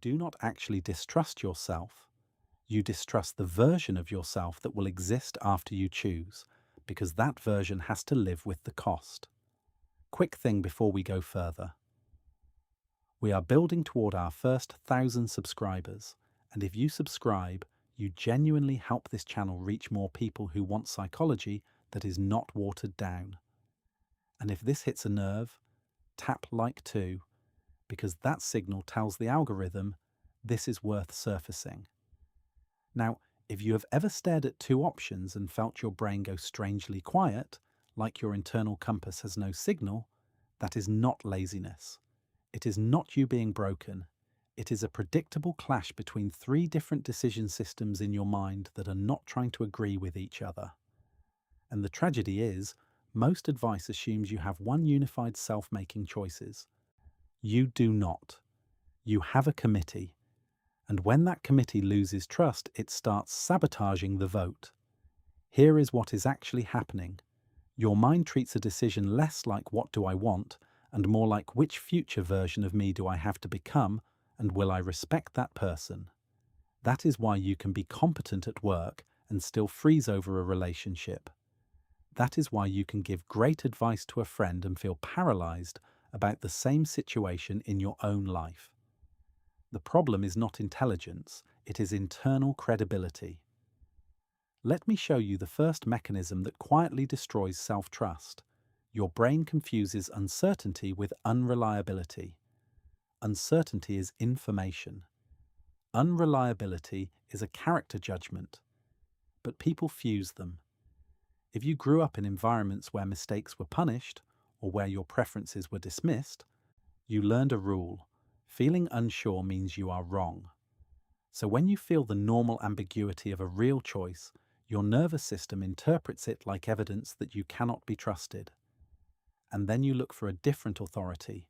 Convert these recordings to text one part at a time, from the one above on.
do not actually distrust yourself. You distrust the version of yourself that will exist after you choose, because that version has to live with the cost. Quick thing before we go further. We are building toward our first 1,000 subscribers, and if you subscribe, you genuinely help this channel reach more people who want psychology that is not watered down. And if this hits a nerve, tap like too, because that signal tells the algorithm this is worth surfacing. Now, if you have ever stared at two options and felt your brain go strangely quiet, like your internal compass has no signal, that is not laziness. It is not you being broken. It is a predictable clash between three different decision systems in your mind that are not trying to agree with each other. And the tragedy is, most advice assumes you have one unified self-making choices. You do not. You have a committee. And when that committee loses trust, it starts sabotaging the vote. Here is what is actually happening. Your mind treats a decision less like what do I want, and more like which future version of me do I have to become, and will I respect that person? That is why you can be competent at work and still freeze over a relationship. That is why you can give great advice to a friend and feel paralyzed about the same situation in your own life. The problem is not intelligence, it is internal credibility. Let me show you the first mechanism that quietly destroys self-trust. Your brain confuses uncertainty with unreliability. Uncertainty is information. Unreliability is a character judgment. But people fuse them. If you grew up in environments where mistakes were punished, or where your preferences were dismissed, you learned a rule. Feeling unsure means you are wrong. So when you feel the normal ambiguity of a real choice, your nervous system interprets it like evidence that you cannot be trusted. And then you look for a different authority,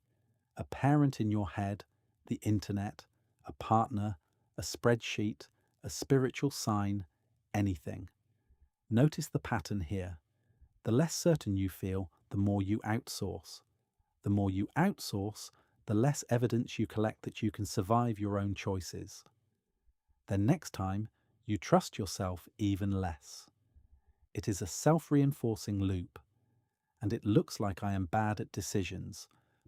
a parent in your head, the internet, a partner, a spreadsheet, a spiritual sign, anything. Notice the pattern here. The less certain you feel, the more you outsource. The more you outsource, the less evidence you collect that you can survive your own choices. Then next time, you trust yourself even less. It is a self-reinforcing loop, and it looks like I am bad at decisions,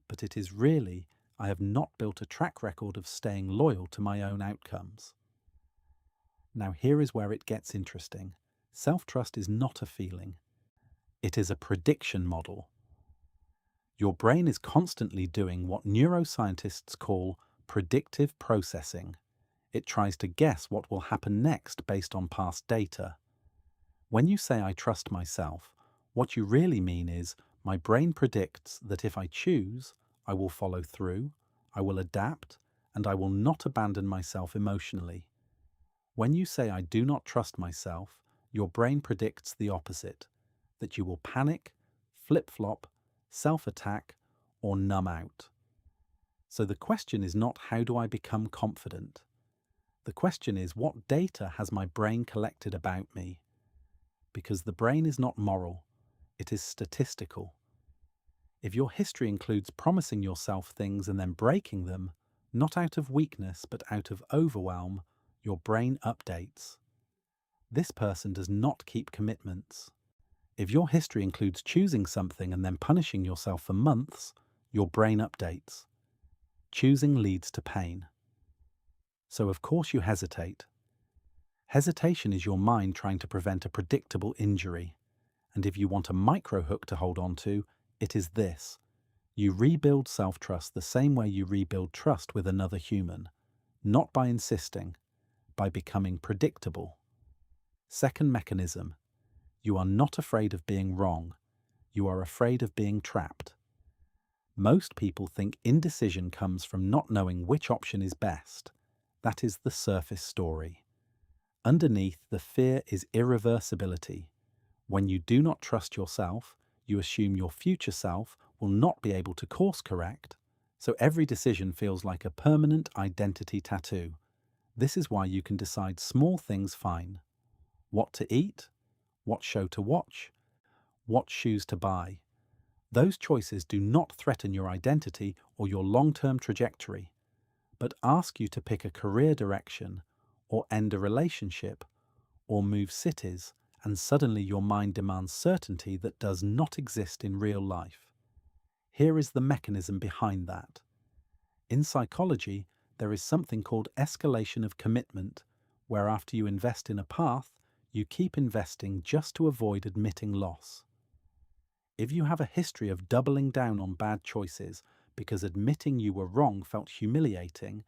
but it is really I have not built a track record of staying loyal to my own outcomes. Now here is where it gets interesting. Self-trust is not a feeling. It is a prediction model. Your brain is constantly doing what neuroscientists call predictive processing. It tries to guess what will happen next based on past data. When you say I trust myself, what you really mean is my brain predicts that if I choose, I will follow through, I will adapt, and I will not abandon myself emotionally. When you say I do not trust myself, your brain predicts the opposite, that you will panic, flip-flop, self-attack, or numb out. So the question is not how do I become confident? The question is what data has my brain collected about me? Because the brain is not moral, it is statistical. If your history includes promising yourself things and then breaking them, not out of weakness but out of overwhelm, your brain updates. This person does not keep commitments. If your history includes choosing something and then punishing yourself for months, your brain updates. Choosing leads to pain. So of course you hesitate. Hesitation is your mind trying to prevent a predictable injury. And if you want a micro hook to hold on to, it is this. You rebuild self-trust the same way you rebuild trust with another human. Not by insisting, by becoming predictable. Second mechanism. You are not afraid of being wrong. You are afraid of being trapped. Most people think indecision comes from not knowing which option is best. That is the surface story. Underneath, the fear is irreversibility. When you do not trust yourself, you assume your future self will not be able to course correct, so every decision feels like a permanent identity tattoo. This is why you can decide small things fine. What to eat, what show to watch, what shoes to buy. Those choices do not threaten your identity or your long-term trajectory. but ask you to pick a career direction, or end a relationship, or move cities, and suddenly your mind demands certainty that does not exist in real life. Here is the mechanism behind that. In psychology, there is something called escalation of commitment, where after you invest in a path, you keep investing just to avoid admitting loss. If you have a history of doubling down on bad choices because admitting you were wrong felt humiliating,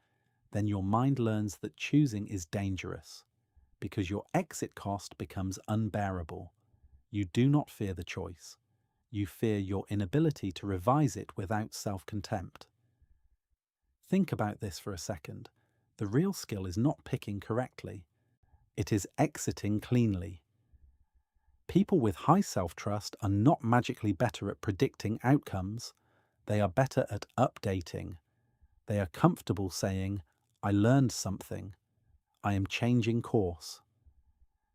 then your mind learns that choosing is dangerous, because your exit cost becomes unbearable. You do not fear the choice. You fear your inability to revise it without self-contempt. Think about this for a second. The real skill is not picking correctly. It is exiting cleanly. People with high self-trust are not magically better at predicting outcomes. They are better at updating. They are comfortable saying, "I learned something. I am changing course."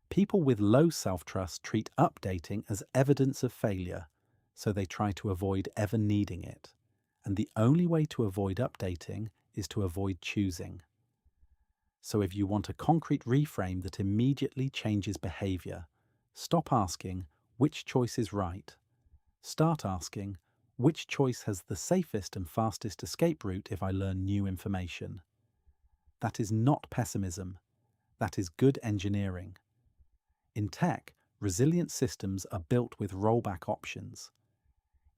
People with low self-trust treat updating as evidence of failure, so they try to avoid ever needing it. And the only way to avoid updating is to avoid choosing. So if you want a concrete reframe that immediately changes behavior, stop asking, which choice is right? Start asking, which choice has the safest and fastest escape route if I learn new information? That is not pessimism. That is good engineering. In tech, resilient systems are built with rollback options.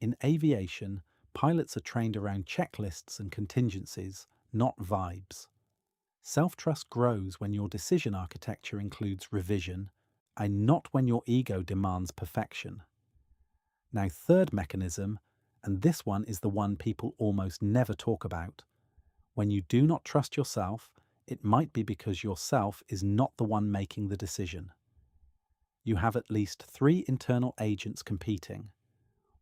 In aviation, pilots are trained around checklists and contingencies, not vibes. Self-trust grows when your decision architecture includes revision, and not when your ego demands perfection. Now, third mechanism, and this one is the one people almost never talk about. When you do not trust yourself, it might be because yourself is not the one making the decision. You have at least 3 internal agents competing.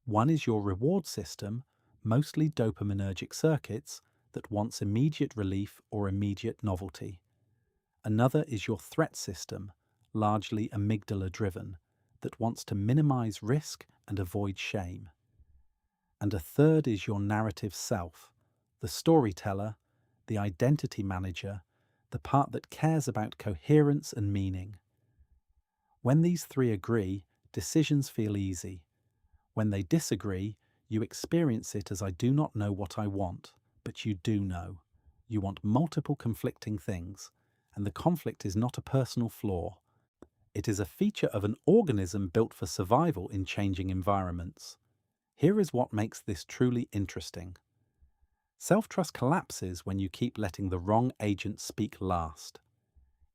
One is your reward system, mostly dopaminergic circuits, that wants immediate relief or immediate novelty. Another is your threat system, largely amygdala-driven, that wants to minimize risk and avoid shame. And a third is your narrative self, the storyteller, the identity manager, the part that cares about coherence and meaning. When these 3 agree, decisions feel easy. When they disagree, you experience it as "I do not know what I want," but you do know. You want multiple conflicting things, and the conflict is not a personal flaw. It is a feature of an organism built for survival in changing environments. Here is what makes this truly interesting. Self-trust collapses when you keep letting the wrong agent speak last.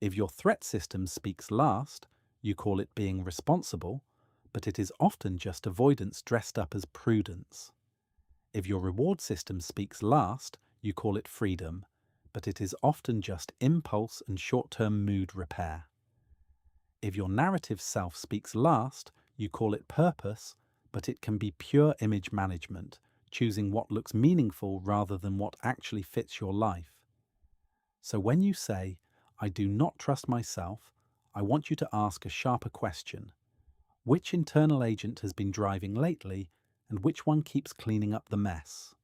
If your threat system speaks last, you call it being responsible, but it is often just avoidance dressed up as prudence. If your reward system speaks last, you call it freedom, but it is often just impulse and short-term mood repair. If your narrative self speaks last, you call it purpose, but it can be pure image management, choosing what looks meaningful rather than what actually fits your life. So when you say, "I do not trust myself," I want you to ask a sharper question. Which internal agent has been driving lately, and which one keeps cleaning up the mess?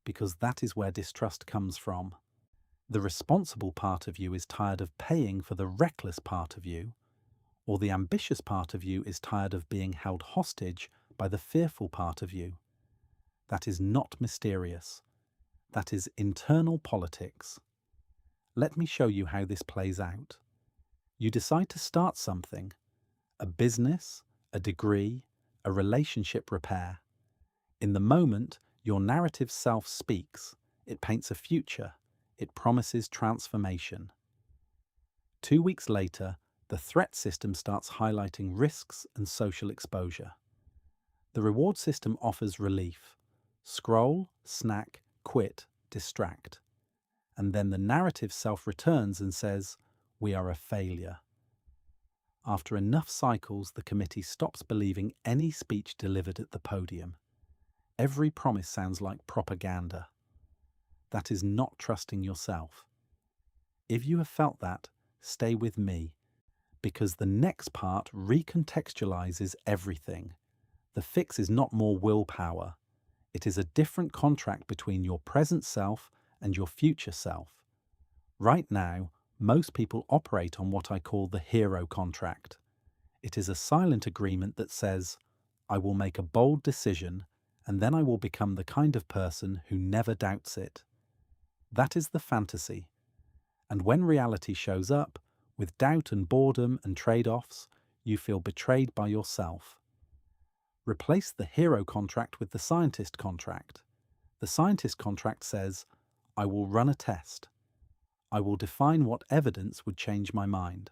Because that is where distrust comes from. The responsible part of you is tired of paying for the reckless part of you, or the ambitious part of you is tired of being held hostage by the fearful part of you. That is not mysterious. That is internal politics. Let me show you how this plays out. You decide to start something, a business, a degree, a relationship repair. In the moment, your narrative self speaks. It paints a future. It promises transformation. 2 weeks later, the threat system starts highlighting risks and social exposure. The reward system offers relief. Scroll, snack, quit, distract. And then the narrative self returns and says, "We are a failure." After enough cycles, the committee stops believing any speech delivered at the podium. Every promise sounds like propaganda. That is not trusting yourself. If you have felt that, stay with me, because the next part recontextualizes everything. The fix is not more willpower. It is a different contract between your present self and your future self. Right now, most people operate on what I call the hero contract. It is a silent agreement that says, I will make a bold decision and then I will become the kind of person who never doubts it. That is the fantasy. And when reality shows up, with doubt and boredom and trade-offs, you feel betrayed by yourself. Replace the hero contract with the scientist contract. The scientist contract says, I will run a test. I will define what evidence would change my mind.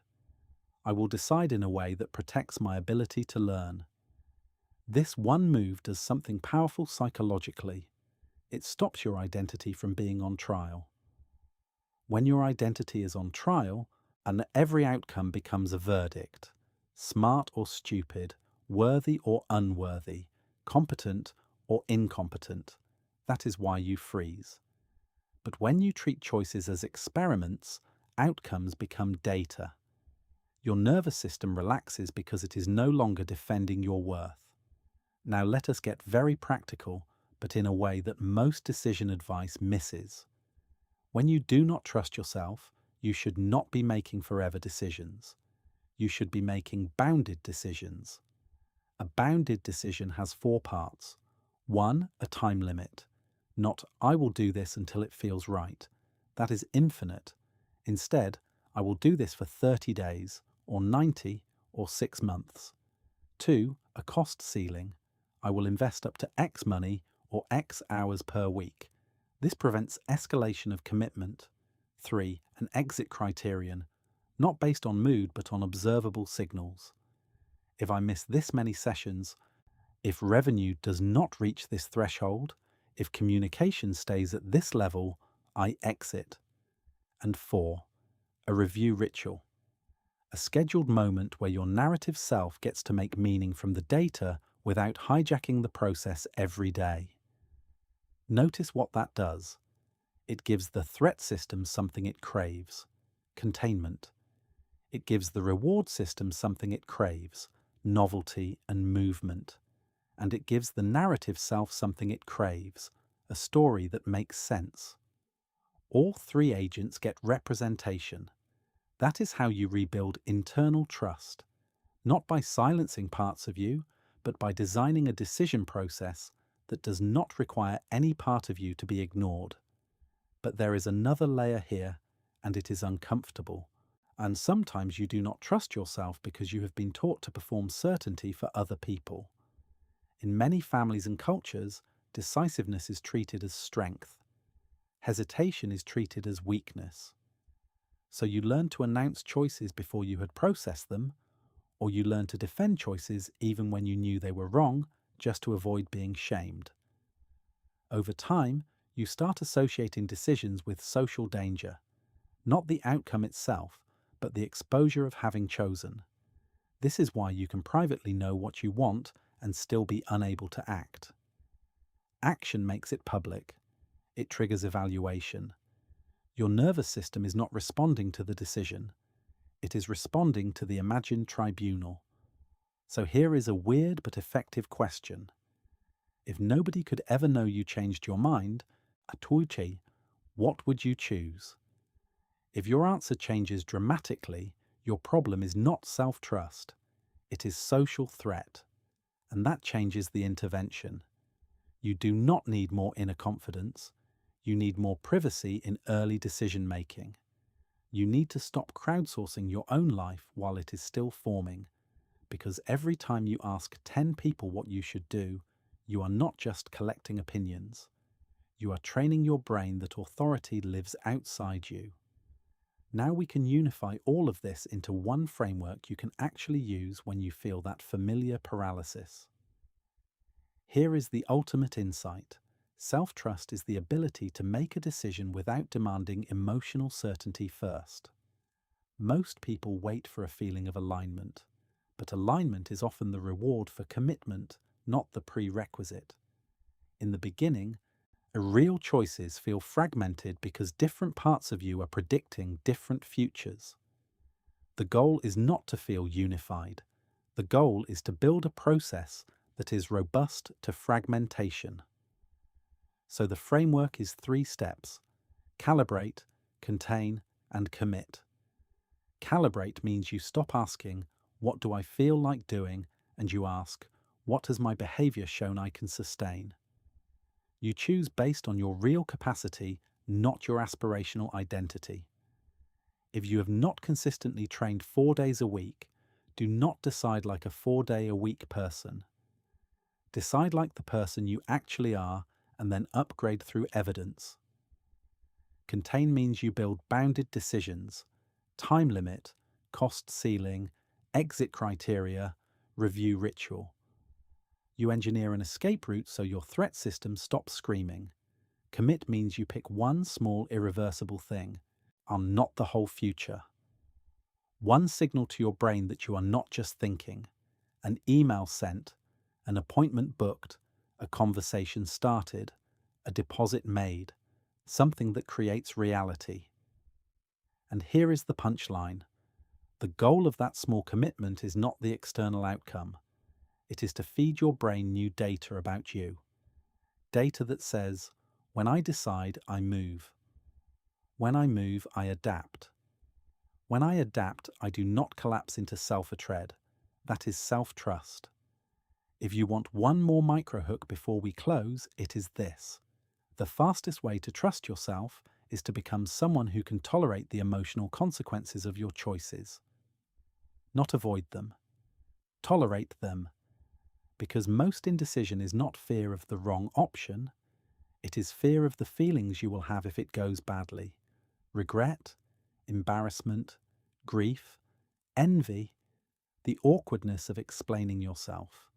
I will decide in a way that protects my ability to learn. This one move does something powerful psychologically. It stops your identity from being on trial. When your identity is on trial, and every outcome becomes a verdict, smart or stupid, worthy or unworthy, competent or incompetent, that is why you freeze. But when you treat choices as experiments, outcomes become data. Your nervous system relaxes because it is no longer defending your worth. Now let us get very practical, but in a way that most decision advice misses. When you do not trust yourself, you should not be making forever decisions. You should be making bounded decisions. A bounded decision has 4 parts. 1, a time limit. Not, I will do this until it feels right. That is infinite. Instead, I will do this for 30 days, or 90, or 6 months. 2, a cost ceiling. I will invest up to X money or X hours per week. This prevents escalation of commitment. 3, an exit criterion, not based on mood but on observable signals. If I miss this many sessions, if revenue does not reach this threshold, if communication stays at this level, I exit. And 4, a review ritual. A scheduled moment where your narrative self gets to make meaning from the data without hijacking the process every day. Notice what that does. It gives the threat system something it craves, containment. It gives the reward system something it craves, novelty and movement. And it gives the narrative self something it craves, a story that makes sense. All 3 agents get representation. That is how you rebuild internal trust, not by silencing parts of you, but by designing a decision process that does not require any part of you to be ignored. But there is another layer here, and it is uncomfortable. And sometimes you do not trust yourself because you have been taught to perform certainty for other people. In many families and cultures, decisiveness is treated as strength. Hesitation is treated as weakness. So you learn to announce choices before you had processed them, or you learn to defend choices even when you knew they were wrong, just to avoid being shamed. Over time, you start associating decisions with social danger, not the outcome itself, but the exposure of having chosen. This is why you can privately know what you want and still be unable to act. Action makes it public. It triggers evaluation. Your nervous system is not responding to the decision. It is responding to the imagined tribunal. So here is a weird but effective question. If nobody could ever know you changed your mind, atuichi, what would you choose? If your answer changes dramatically, your problem is not self-trust. It is social threat. And that changes the intervention. You do not need more inner confidence. You need more privacy in early decision-making. You need to stop crowdsourcing your own life while it is still forming, because every time you ask 10 people what you should do, you are not just collecting opinions. You are training your brain that authority lives outside you. Now we can unify all of this into one framework you can actually use when you feel that familiar paralysis. Here is the ultimate insight. Self-trust is the ability to make a decision without demanding emotional certainty first. Most people wait for a feeling of alignment, but alignment is often the reward for commitment, not the prerequisite. In the beginning, real choices feel fragmented because different parts of you are predicting different futures. The goal is not to feel unified. The goal is to build a process that is robust to fragmentation. So the framework is 3 steps. Calibrate, contain, and commit. Calibrate means you stop asking, "What do I feel like doing?" and you ask, "What has my behavior shown I can sustain?" You choose based on your real capacity, not your aspirational identity. If you have not consistently trained 4 days a week, do not decide like a 4-day-a-week person. Decide like the person you actually are and then upgrade through evidence. Contain means you build bounded decisions, time limit, cost ceiling, exit criteria, review ritual. You engineer an escape route so your threat system stops screaming. Commit means you pick one small irreversible thing, and not the whole future. One signal to your brain that you are not just thinking, an email sent, an appointment booked, a conversation started, a deposit made, something that creates reality. And here is the punchline. The goal of that small commitment is not the external outcome. It is to feed your brain new data about you. Data that says, when I decide, I move. When I move, I adapt. When I adapt, I do not collapse into self-attread. That is self-trust. If you want one more microhook before we close, it is this. The fastest way to trust yourself is to become someone who can tolerate the emotional consequences of your choices. Not avoid them. Tolerate them. Because most indecision is not fear of the wrong option, it is fear of the feelings you will have if it goes badly. Regret, embarrassment, grief, envy, the awkwardness of explaining yourself.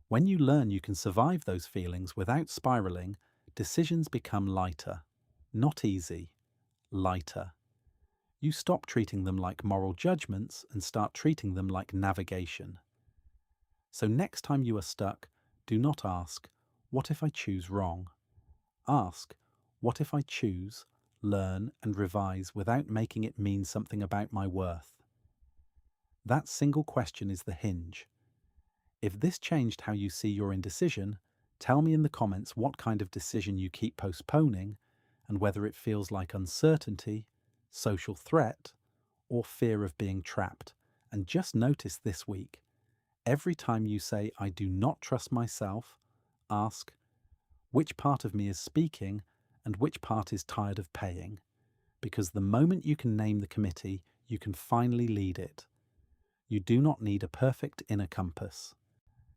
When you learn you can survive those feelings without spiraling, decisions become lighter. Not easy, lighter. You stop treating them like moral judgments and start treating them like navigation. So next time you are stuck, do not ask, "What if I choose wrong?" Ask, "What if I choose, learn, and revise without making it mean something about my worth?" That single question is the hinge. If this changed how you see your indecision, tell me in the comments what kind of decision you keep postponing and whether it feels like uncertainty, social threat, or fear of being trapped. And just notice this week, every time you say, "I do not trust myself," ask, which part of me is speaking and which part is tired of paying? Because the moment you can name the committee, you can finally lead it. You do not need a perfect inner compass.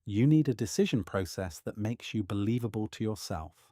You need a decision process that makes you believable to yourself.